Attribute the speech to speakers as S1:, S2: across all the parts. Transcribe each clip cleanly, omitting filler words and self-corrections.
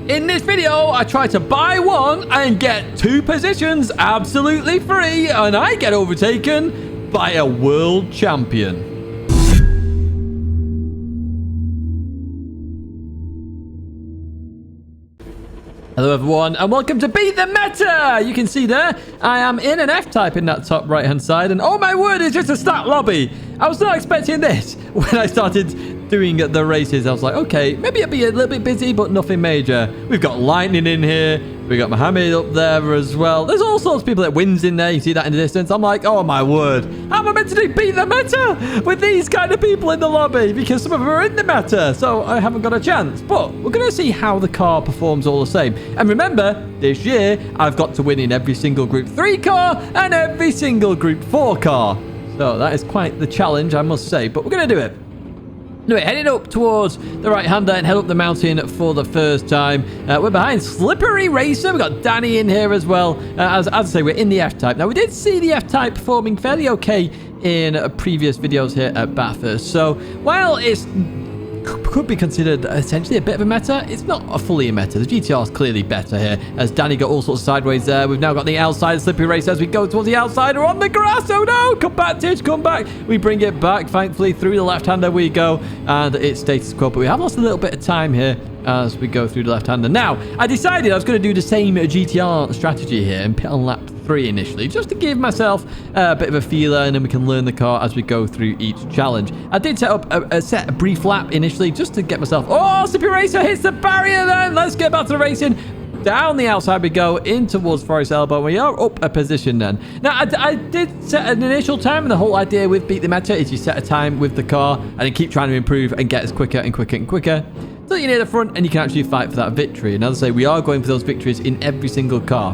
S1: In this video, I try to buy one and get 2 positions absolutely free, and I get overtaken by a world champion. Hello everyone, and welcome to Beat the Meta! You can see there, I am in an F Type in that top right hand side, and oh my word, it's just a stat lobby! I was not expecting this when I started doing the races. I was like, okay, maybe it'll be a little bit busy, but nothing major. We've got Lightning in here, we got Mohammed up there as well. There's all sorts of people that wins in there, you see that in the distance. I'm like, oh my word, how am I meant to do Beat the Meta with these kind of people in the lobby? Because some of them are in the meta, so I haven't got a chance. But we're going to see how the car performs all the same. And remember, this year, I've got to win in every single Group 3 car and every single Group 4 car. So that is quite the challenge, I must say. But we're going to do it. Anyway, heading up towards the right-hander and head up the mountain for the first time. We're behind Slippery Racer. We've got Danny in here as well. As I say, we're in the F-Type. Now, we did see the F-Type performing fairly okay in previous videos here at Bathurst. So, while it's could be considered essentially a bit of a meta, it's not a fully a meta. The GT-R is clearly better here, as Danny got all sorts of sideways there. We've now got the outside Slippery Race as we go towards the outside. We're on the grass. Oh no, come back, Tidge, come back. We bring it back, thankfully, through the left-hander we go, and it's status quo, but we have lost a little bit of time here as we go through the left-hander. Now, I decided I was going to do the same GT-R strategy here and pit on lap 3 initially, just to give myself a bit of a feeler, and then we can learn the car as we go through each challenge. I did set up a brief lap initially just to get myself... Oh, Slippery Racer hits the barrier then! Let's get back to the racing. Down the outside we go, in towards Forest Elbow. We are up a position then. Now, I did set an initial time, and the whole idea with Beat the Meta is you set a time with the car and then keep trying to improve and get as quicker and quicker and quicker till you're near the front and you can actually fight for that victory. And as I say, we are going for those victories in every single car.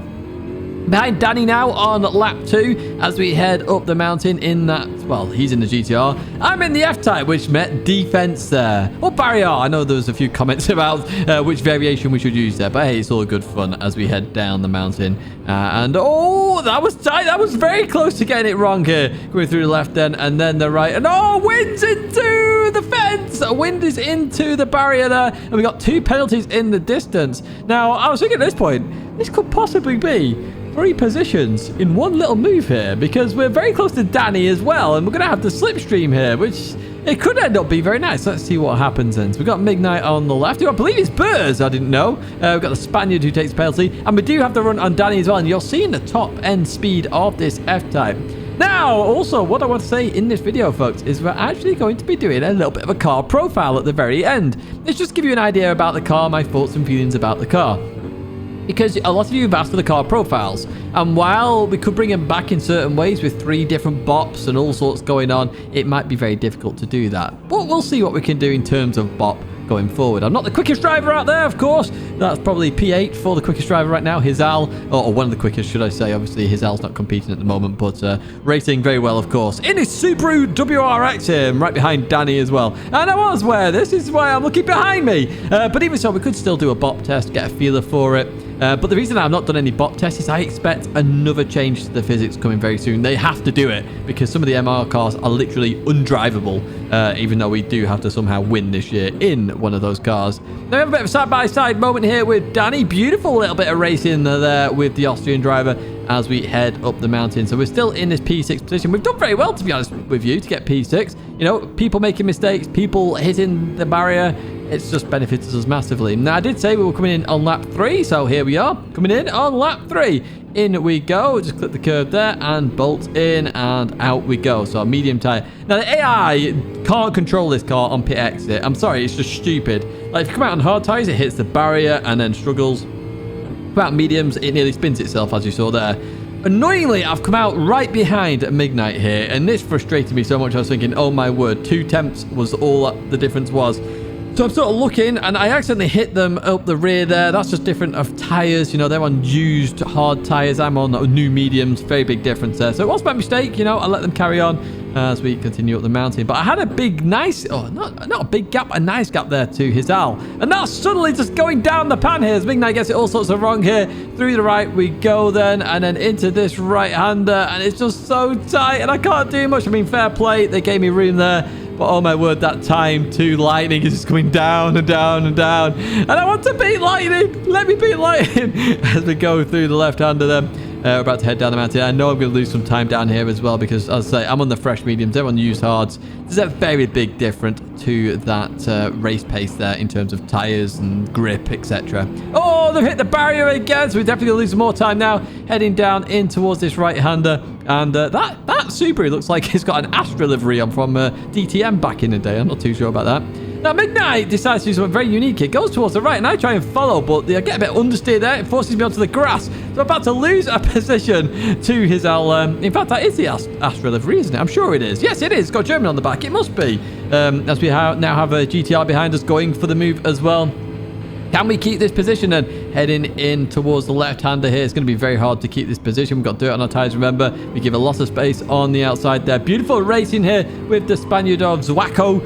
S1: Behind Danny now on lap 2 as we head up the mountain in that, well, he's in the GT-R. I'm in the F-Type, which met defense there. Or barrier. I know there was a few comments about which variation we should use there, but hey, it's all good fun as we head down the mountain. And oh, that was tight. That was very close to getting it wrong here. Going through the left then, and then the right. And oh, wind's into the fence. Wind is into the barrier there. And we got 2 penalties in the distance. Now, I was thinking at this point, this could possibly be 3 positions in one little move here, because we're very close to Danny as well, and we're going to have the slipstream here, which it could end up being very nice. Let's see what happens then. So we've got Midnight on the left, who I believe is Burrs, I didn't know. We've got the Spaniard who takes penalty, and we do have the run on Danny as well, and you're seeing the top end speed of this F-Type. Now, also, what I want to say in this video, folks, is we're actually going to be doing a little bit of a car profile at the very end. Let's just give you an idea about the car, my thoughts and feelings about the car. Because a lot of you have asked for the car profiles, and while we could bring them back in certain ways with 3 different bops and all sorts going on, it might be very difficult to do that. But we'll see what we can do in terms of bop going forward. I'm not the quickest driver out there, of course. That's probably P8 for the quickest driver right now, Hizal, or one of the quickest, should I say. Obviously, Hizal's not competing at the moment, but racing very well, of course. In his Subaru WRX here, right behind Danny as well. And I was where this is why I'm looking behind me. But even so, we could still do a bop test, get a feeler for it. But the reason I've not done any bop tests is I expect another change to the physics coming very soon. They have to do it because some of the MR cars are literally undrivable, even though we do have to somehow win this year in one of those cars. Now we have a bit of a side-by-side moment here with Danny. Beautiful little bit of racing there with the Austrian driver as we head up the mountain. So we're still in this P6 position. We've done very well, to be honest with you, to get P6. You know, people making mistakes, people hitting the barrier. It's just benefited us massively. Now, I did say we were coming in on lap 3, so here we are, coming in on lap 3. In we go. Just click the curve there and bolt in and out we go. So medium tire. Now, the AI can't control this car on pit exit. I'm sorry, it's just stupid. Like, if you come out on hard tires, it hits the barrier and then struggles. Come out mediums, it nearly spins itself, as you saw there. Annoyingly, I've come out right behind Midnight here, and this frustrated me so much. I was thinking, oh my word, 2 tenths was all that the difference was. So I'm sort of looking, and I accidentally hit them up the rear there. That's just different of tyres. You know, they're on used hard tyres. I'm on new mediums. Very big difference there. So it was my mistake. You know, I'll let them carry on as we continue up the mountain. But I had a big, nice... Oh, not a big gap. A nice gap there to Hizal. And that's suddenly just going down the pan here. As Midnight gets it all sorts of wrong here. Through the right we go then. And then into this right-hander. And it's just so tight. And I can't do much. I mean, fair play. They gave me room there. But oh my word, that time to Lightning is just coming down and down and down. And I want to beat Lightning. Let me beat Lightning as we go through the left-hander then. We're about to head down the mountain. I know I'm going to lose some time down here as well because, as I say, I'm on the fresh mediums. Everyone use hards. There's a very big difference to that race pace there in terms of tyres and grip, etc. Oh, they've hit the barrier again, so we're definitely going to lose some more time now. Heading down in towards this right-hander. And that Subaru looks like it's got an Astra livery on from DTM back in the day. I'm not too sure about that. Now, Midnight decides to do something very unique. It goes towards the right, and I try and follow, but I get a bit understeer there. It forces me onto the grass. So I'm about to lose a position to his in fact, that is the Astra livery, isn't it? I'm sure it is. Yes, it is. It's got German on the back. It must be. As we now have a GT-R behind us going for the move as well. Can we keep this position and heading in towards the left-hander here? It's going to be very hard to keep this position. We've got dirt on our tyres, remember. We give a lot of space on the outside there. Beautiful racing here with the Spaniard of Zwacko.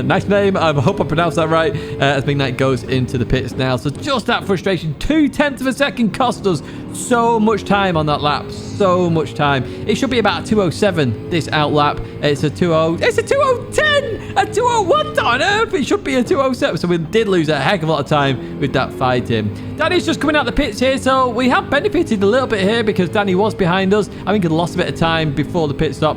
S1: Nice name. I hope I pronounced that right. As Midnight goes into the pits now. So just that frustration. 0.2 of a second cost us so much time on that lap. So much time. It should be about a 2:07 this out lap. It's a 2:0. It's a 2:0:10. A 2:01. What on earth? It should be a 2:07. So we did lose a heck of a lot of time with that fight in. Danny's just coming out the pits here, so we have benefited a little bit here because Danny was behind us. I think he lost a bit of time before the pit stop.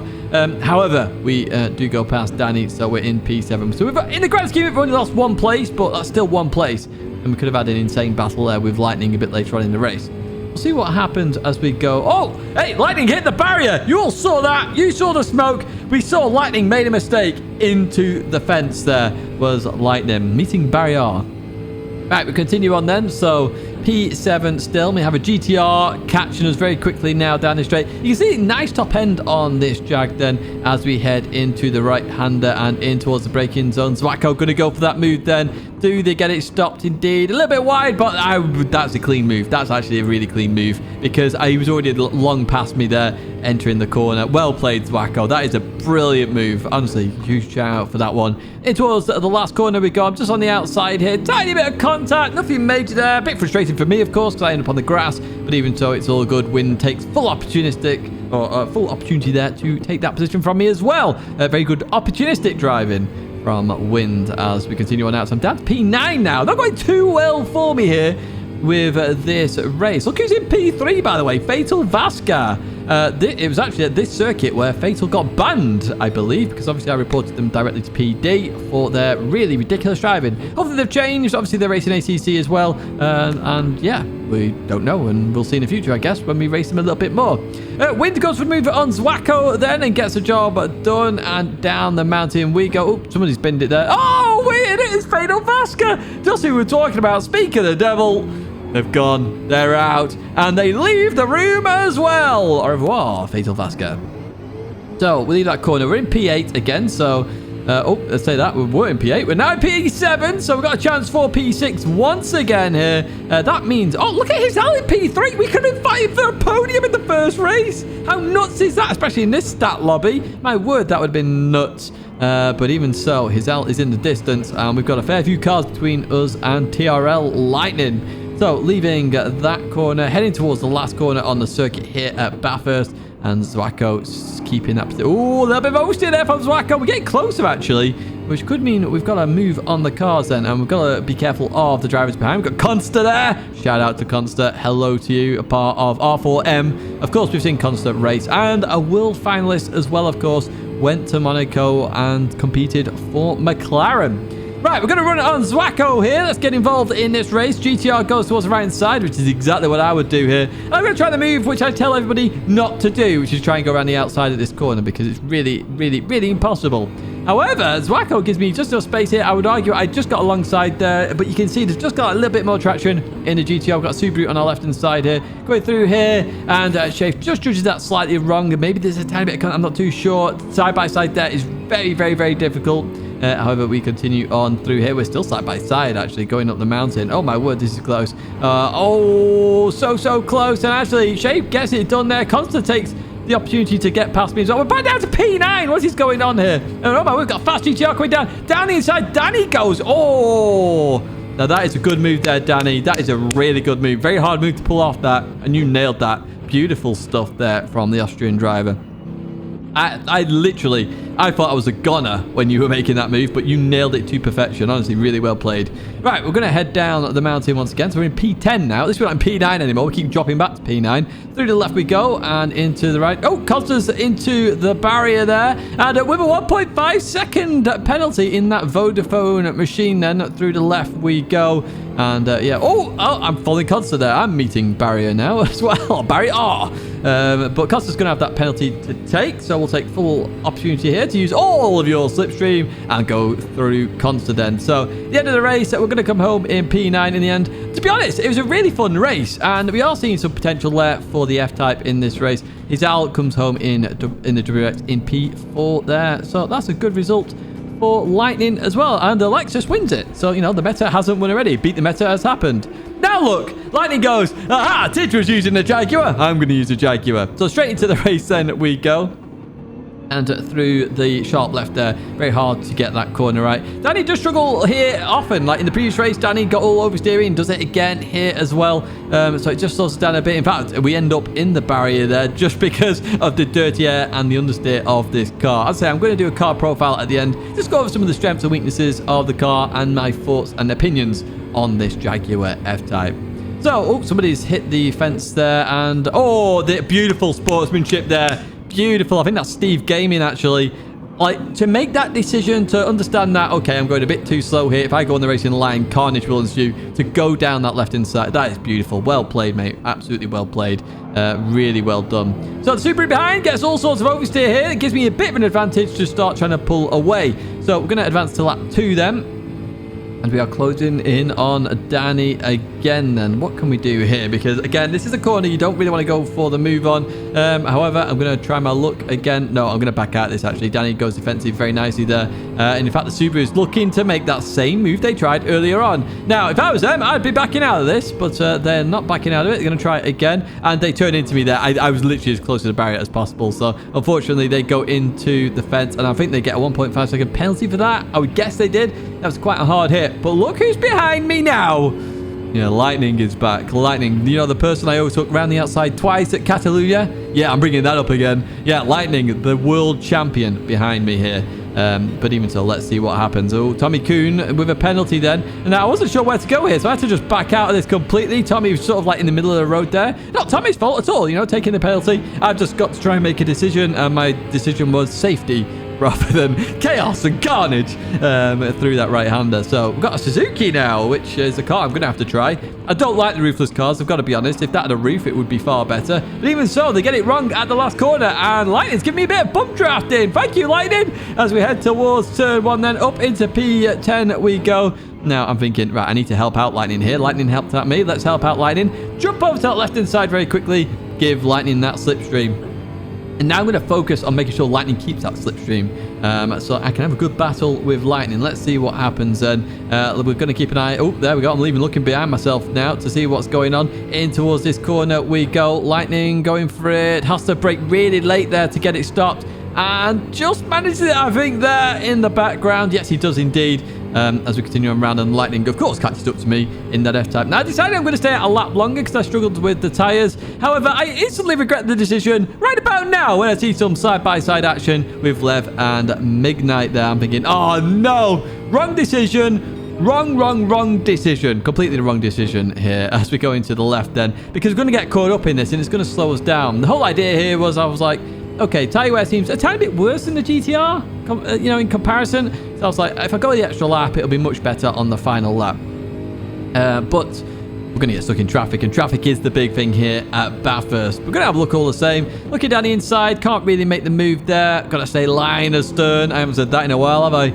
S1: However, we do go past Danny, so we're in P7. So we've, in the grand scheme, we've only lost one place, but that's still one place. And we could have had an insane battle there with Lightning a bit later on in the race. We'll see what happens as we go. Oh, hey, Lightning hit the barrier. You all saw that. You saw the smoke. We saw Lightning made a mistake into the fence there was Lightning meeting barrier. Right, we continue on then. So P7 still. We have a GT-R catching us very quickly now down the straight. You can see nice top end on this Jag then as we head into the right-hander and in towards the braking zone. Zwacko going to go for that move then. Do they get it stopped? Indeed. A little bit wide, but that's a clean move. That's actually a really clean move because he was already long past me there entering the corner. Well played, Zwacko. That is a brilliant move. Honestly, huge shout out for that one. In towards the last corner we go. I'm just on the outside here. Tiny bit of contact. Nothing major there. A bit frustrating for me, of course, because I end up on the grass. But even so, it's all good. Wind takes full opportunity there to take that position from me as well. Very good opportunistic driving from Wind as we continue on out. So I'm down to P9 now. Not going too well for me here with this race. Look who's in P3, by the way. Fatal Vasca. It was actually at this circuit where Fatal got banned, I believe, because obviously I reported them directly to PD for their really ridiculous driving. Hopefully they've changed. Obviously they're racing ACC as well. And yeah, we don't know, and we'll see in the future, I guess, when we race them a little bit more. Wind goes for the move on Zwacko then and gets the job done, and down the mountain we go. Oh, somebody's binned it there. Oh, wait, it is Fatal Vasca. Just who we're talking about. Speak of the devil. They've gone. They're out. And they leave the room as well. Au revoir, Fatal Vasca. So, we leave that corner. We're in P8 again, so... let's say that. We're in P8. We're now in P7, so we've got a chance for P6 once again here. That means... Oh, look at his L in P3. We could have fighting for a podium in the first race. How nuts is that? Especially in this stat lobby. My word, that would have been nuts. But even so, his L is in the distance, and we've got a fair few cars between us and TRL Lightning. So, leaving that corner, heading towards the last corner on the circuit here at Bathurst. And Zwacko keeping that position. Oh, a little bit of oversteer there from Zwacko. We're getting closer, actually, which could mean we've got to move on the cars then. And we've got to be careful of the drivers behind. We've got Consta there. Shout out to Consta. Hello to you, a part of R4M. Of course, we've seen Consta race. And a world finalist as well, of course. Went to Monaco and competed for McLaren. Right, we're going to run it on Zwacko here. Let's get involved in this race. GT-R goes towards the right-hand side, which is exactly what I would do here. And I'm going to try the move, which I tell everybody not to do, which is try and go around the outside of this corner because it's really, really, really impossible. However, Zwacko gives me just enough space here. I would argue I just got alongside there, but you can see there's just got a little bit more traction in the GT-R. We've got Subaru on our left-hand side here. Going through here, and Shafe just judges that slightly wrong, and maybe there's a tiny bit of contact. I'm not too sure. Side-by-side there is very, very, very difficult. However, we continue on through here. We're still side by side, actually, going up the mountain. Oh, my word, this is close. Oh, so close. And actually, Shape gets it done there. Consta takes the opportunity to get past me as well. We're back down to P9. What is going on here? Oh, my word, we've got fast GT-R coming down. Down the inside, Danny goes. Oh, now that is a good move there, Danny. That is a really good move. Very hard move to pull off that. And you nailed that. Beautiful stuff there from the Austrian driver. I literally I thought I was a goner when you were making that move, but you nailed it to perfection. Honestly, really well played. Right, we're going to head down the mountain once again. So we're in P10 now. This is not in P9 anymore. We keep dropping back to P9. Through to the left we go and into the right. Oh, Costa's into the barrier there. And with a 1.5 second penalty in that Vodafone machine then. Through the left we go. And yeah, oh, I'm following Costa there. I'm meeting barrier now as well. Barrier. But Costa's going to have that penalty to take. So we'll take full opportunity here to use all of your slipstream and go through Costa then. So the end of the race, we're going to come home in P9 in the end. To be honest, it was a really fun race. And we are seeing some potential there for the F-Type in this race. Izal comes home in the WX in P4 there. So that's a good result for Lightning as well, and Lexus wins it. So, you know, the meta hasn't won already. Beat the meta has happened. Now look, Lightning goes, aha, Tidgney's using the Jaguar. I'm going to use the Jaguar. So straight into the race then we go. And through the sharp left there. Very hard to get that corner right. Danny does struggle here often. Like in the previous race, Danny got all oversteering. Does it again here as well. So it just slows us down a bit. In fact, we end up in the barrier there just because of the dirty air and the understeer of this car. I'd say I'm going to do a car profile at the end. Just go over some of the strengths and weaknesses of the car and my thoughts and opinions on this Jaguar F-Type. So, oh, somebody's hit the fence there. And, oh, the beautiful sportsmanship there. Beautiful. I think that's Steve Gaming, actually. Like, to make that decision, to understand that, okay, I'm going a bit too slow here. If I go on the racing line, carnage will ensue. To go down that left-hand side, that is beautiful. Well played, mate. Absolutely well played. Really well done. So the Subaru behind gets all sorts of oversteer here. It gives me a bit of an advantage to start trying to pull away. So we're going to advance to lap 2 then. And we are closing in on Danny again then. What can we do here? Because, again, this is a corner you don't really want to go for the move on. However, I'm going to try my luck again. No, I'm going to back out this, actually. Danny goes defensive very nicely there. And, in fact, the Subaru is looking to make that same move they tried earlier on. Now, if I was them, I'd be backing out of this. But they're not backing out of it. They're going to try it again. And they turn into me there. I was literally as close to the barrier as possible. So, unfortunately, they go into the fence. And I think they get a 1.5 second penalty for that. I would guess they did. That was quite a hard hit. But look who's behind me now. Yeah, Lightning is back. Lightning, you know, the person I overtook around the outside twice at Catalunya? Yeah, I'm bringing that up again. Yeah, Lightning, the world champion behind me here. But even so, let's see what happens. Oh, Tommy Kuhn with a penalty then. And I wasn't sure where to go here, so I had to just back out of this completely. Tommy was sort of like in the middle of the road there. Not Tommy's fault at all, you know, taking the penalty. I've just got to try and make a decision, and my decision was safety rather than chaos and carnage through that right-hander. So we've got a Suzuki now, which is a car I'm going to have to try. I don't like the roofless cars, I've got to be honest. If that had a roof, it would be far better. But even so, they get it wrong at the last corner, and Lightning's giving me a bit of bump drafting. Thank you, Lightning. As we head towards turn 1, then up into P10 we go. Now, I'm thinking, right, I need to help out Lightning here. Lightning helped out me. Let's help out Lightning. Jump over to that left-hand side very quickly. Give Lightning that slipstream. And now I'm going to focus on making sure Lightning keeps that slipstream. So I can have a good battle with Lightning. Let's see what happens then. We're going to keep an eye. Oh, there we go. I'm even looking behind myself now to see what's going on. In towards this corner we go. Lightning going for it. Has to brake really late there to get it stopped. And just manages it, I think, there in the background. Yes, he does indeed. As we continue on round, and Lightning, of course, catches up to me in that F-Type. Now, I decided I'm going to stay a lap longer because I struggled with the tyres. However, I instantly regret the decision right about now when I see some side-by-side action with Lev and Midnight there. I'm thinking, oh, no, wrong decision. Wrong decision. Completely the wrong decision here as we go into the left then, because we're going to get caught up in this and it's going to slow us down. The whole idea here was I was like, okay, tyre wear seems a tiny bit worse than the GT-R, you know, in comparison. So I was like, if I go the extra lap, it'll be much better on the final lap. But we're going to get stuck in traffic, and traffic is the big thing here at Bathurst. We're going to have a look all the same. Looking down the inside, can't really make the move there. Got to stay line astern. I haven't said that in a while, have I?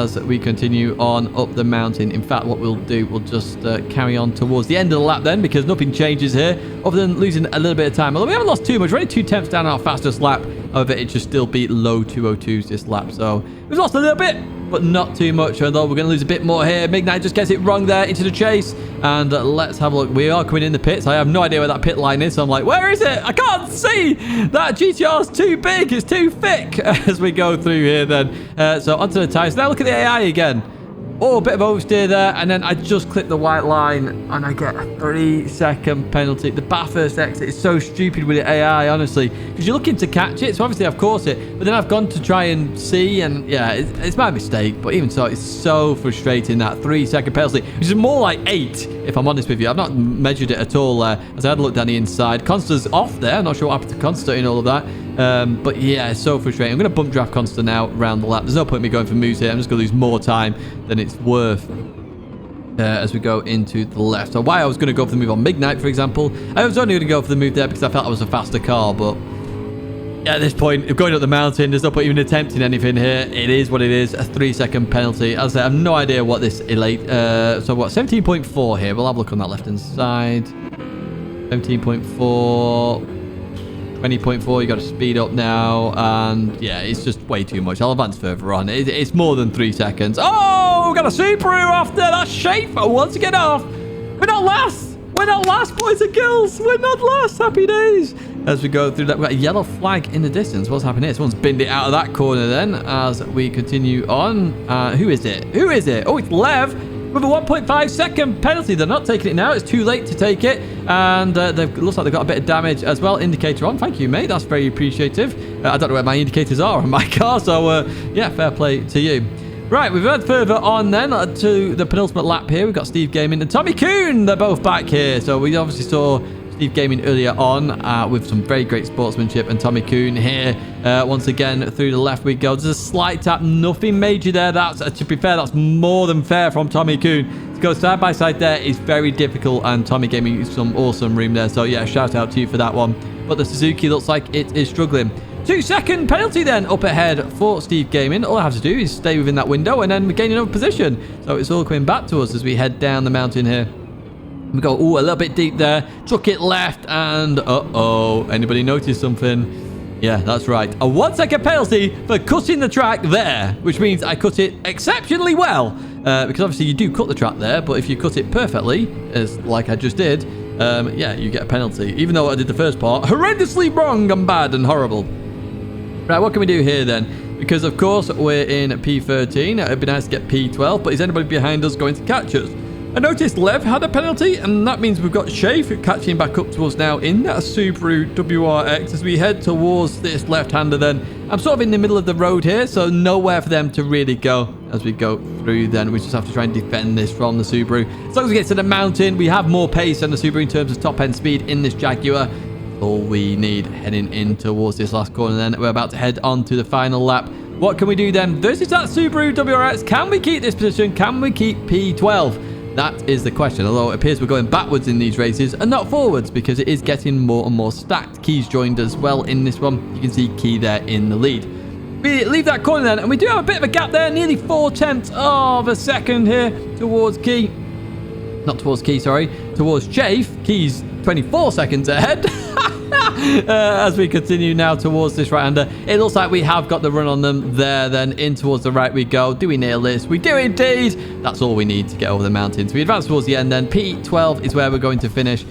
S1: As we continue on up the mountain. In fact, what we'll do, we'll just carry on towards the end of the lap then, because nothing changes here, other than losing a little bit of time. Although we haven't lost too much. We're only 2/10 down our fastest lap. However, it should still be low 202s this lap. So we've lost a little bit, but not too much. Although we're going to lose a bit more here. Midnight just gets it wrong there into the chase. And let's have a look. We are coming in the pits. I have no idea where that pit line is. So I'm like, where is it? I can't see. That GTR's too big. It's too thick as we go through here then. So onto the tyres. Now look at the AI again. Oh, a bit of oversteer there, and then I just clip the white line, and I get a 3-second penalty. The Bathurst exit is so stupid with the AI, honestly, because you're looking to catch it, so obviously I've caught it, but then I've gone to try and see, and yeah, it's my mistake, but even so, it's so frustrating, that 3-second penalty, which is more like 8, if I'm honest with you. I've not measured it at all, as I had a look down the inside. Consta's off there. I'm not sure what happened to Consta in all of that. But yeah, it's so frustrating. I'm going to bump draft Consta now around the lap. There's no point in me going for moves here. I'm just going to lose more time than it's worth as we go into the left. So why I was going to go for the move on Midnight, for example. I was only going to go for the move there because I felt I was a faster car, but yeah, at this point, going up the mountain, there's no point even attempting anything here. It is what it is, a 3-second penalty. As I said, I have no idea what this elate... so what, 17.4 here. We'll have a look on that left-hand side. 17.4... 20.4, you got to speed up now, and yeah, it's just way too much. I'll advance further on. It's more than 3 seconds. Oh, we got a Subaru off there. That's Schaefer wants to get off. We're not last. We're not last, boys and girls. We're not last. Happy days. As we go through that, we've got a yellow flag in the distance. What's happening here? Someone's binned it out of that corner then as we continue on. Who is it? Who is it? Oh, it's Lev with a 1.5-second penalty. They're not taking it now. It's too late to take it. And it looks like they've got a bit of damage as well. Indicator on. Thank you, mate. That's very appreciative. I don't know where my indicators are on my car. So, yeah, fair play to you. Right, we've heard further on then to the penultimate lap here. We've got Steve Gaming and Tommy Kuhn. They're both back here. So we obviously saw Steve Gaming earlier on with some very great sportsmanship, and Tommy Kuhn here once again through the left we go. There's a slight tap, nothing major there. That's to be fair, that's more than fair from Tommy Kuhn. To go side by side there is very difficult, and Tommy gave me some awesome room there, so yeah, shout out to you for that one. But the Suzuki looks like it is struggling. 2-second penalty then up ahead for Steve Gaming. All I have to do is stay within that window and then gain another position. So it's all coming back to us as we head down the mountain here. We go, a little bit deep there. Chuck it left, and uh-oh. Anybody notice something? Yeah, that's right. A 1-second penalty for cutting the track there, which means I cut it exceptionally well. Because obviously you do cut the track there, but if you cut it perfectly, as like I just did, yeah, you get a penalty. Even though I did the first part horrendously wrong and bad and horrible. Right, what can we do here then? Because, of course, we're in P13. It'd be nice to get P12, but is anybody behind us going to catch us? I noticed Lev had a penalty, and that means we've got Schaefer catching back up to us now in that Subaru WRX as we head towards this left-hander then. I'm sort of in the middle of the road here, so nowhere for them to really go as we go through then. We just have to try and defend this from the Subaru. As long as we get to the mountain, we have more pace than the Subaru in terms of top-end speed in this Jaguar. All we need heading in towards this last corner then. We're about to head on to the final lap. What can we do then? Versus that Subaru WRX, can we keep this position? Can we keep P12? That is the question, although it appears we're going backwards in these races and not forwards because it is getting more and more stacked. Key's joined as well in this one. You can see Key there in the lead. We leave that corner then, and we do have a bit of a gap there, nearly 0.4 of a second here towards Key. Not towards Key, sorry, towards Chafe. Key's 24 seconds ahead. As we continue now towards this right-hander, it looks like we have got the run on them there. Then in towards the right we go. Do we nail this? We do indeed. That's all we need to get over the mountains. We advance towards the end then. P12 is where we're going to finish.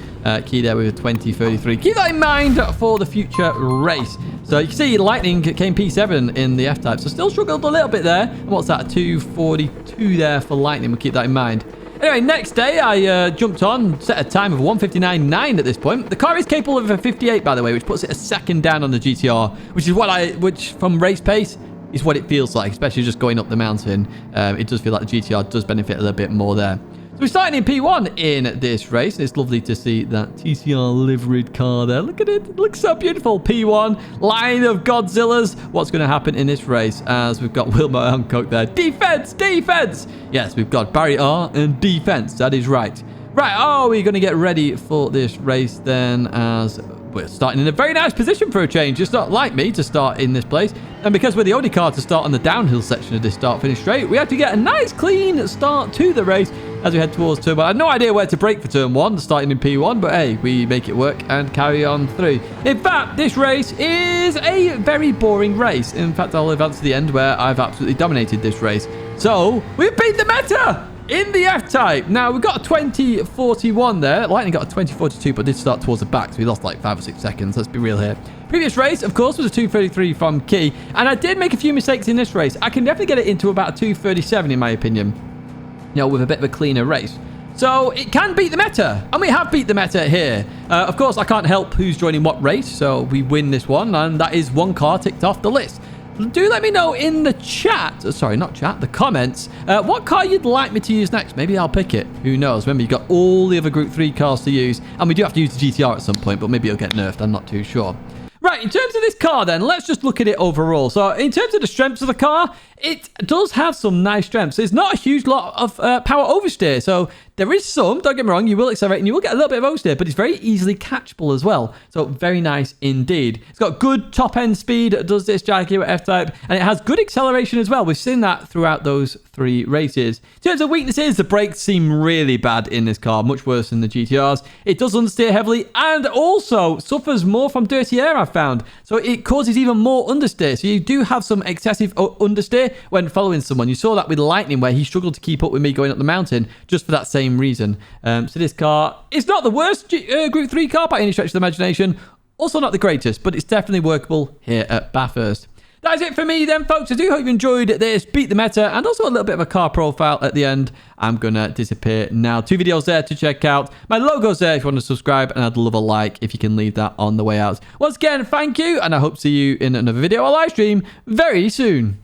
S1: Key there with a 20.33. Keep that in mind for the future race. So you can see Lightning came P7 in the F Type, so still struggled a little bit there. And what's that? 2.42 there for Lightning. We'll keep that in mind. Anyway, next day, I jumped on, set a time of 1:59.9 at this point. The car is capable of a 58, by the way, which puts it a second down on the GT-R, which is which from race pace is what it feels like, especially just going up the mountain. It does feel like the GT-R does benefit a little bit more there. So we're starting in P1 in this race. And it's lovely to see that TCR liveried car there. Look at it. It looks so beautiful. P1, line of Godzillas. What's going to happen in this race as we've got Wilmot Hancock there. Defense, defense. Yes, we've got Barry R and defense. That is right. Right, we're going to get ready for this race then as we're starting in a very nice position for a change. It's not like me to start in this place. And because we're the only car to start on the downhill section of this start-finish straight, we have to get a nice clean start to the race as we head towards turn 1. I had no idea where to brake for turn 1, starting in P1, but hey, we make it work and carry on through. In fact, this race is a very boring race. In fact, I'll advance to the end where I've absolutely dominated this race. So, we've beat the meta in the F-Type. Now, we've got a 20.41 there. Lightning got a 20.42, but did start towards the back, so we lost like 5 or 6 seconds. Let's be real here. Previous race, of course, was a 2.33 from Key, and I did make a few mistakes in this race. I can definitely get it into about a 2.37 in my opinion. with a bit of a cleaner race. So it can beat the meta, and we have beat the meta here. Of course, I can't help who's joining what race, so we win this one, and that is one car ticked off the list. Do let me know in the chat, sorry, not chat, the comments, what car you'd like me to use next. Maybe I'll pick it. Who knows? Remember, you've got all the other Group 3 cars to use, and we do have to use the GT-R at some point, but maybe it'll get nerfed. I'm not too sure. Right, in terms of this car then, let's just look at it overall. So in terms of the strengths of the car, it does have some nice strengths. There's not a huge lot of power oversteer. So there is some, don't get me wrong, you will accelerate and you will get a little bit of oversteer, but it's very easily catchable as well. So very nice indeed. It's got good top end speed, does this Jaguar F Type, and it has good acceleration as well. We've seen that throughout those 3 races. In terms of weaknesses, the brakes seem really bad in this car, much worse than the GT-Rs. It does understeer heavily and also suffers more from dirty air, I've found. So it causes even more understeer. So you do have some excessive understeer when following someone. You saw that with Lightning, where he struggled to keep up with me going up the mountain just for that same reason. So this car is not the worst Group 3 car by any stretch of the imagination. Also not the greatest, but it's definitely workable here at Bathurst. That is it for me then, folks. I do hope you enjoyed this Beat the Meta and also a little bit of a car profile at the end. I'm going to disappear now. 2 videos there to check out. My logo's there if you want to subscribe, and I'd love a like if you can leave that on the way out. Once again, thank you, and I hope to see you in another video or live stream very soon.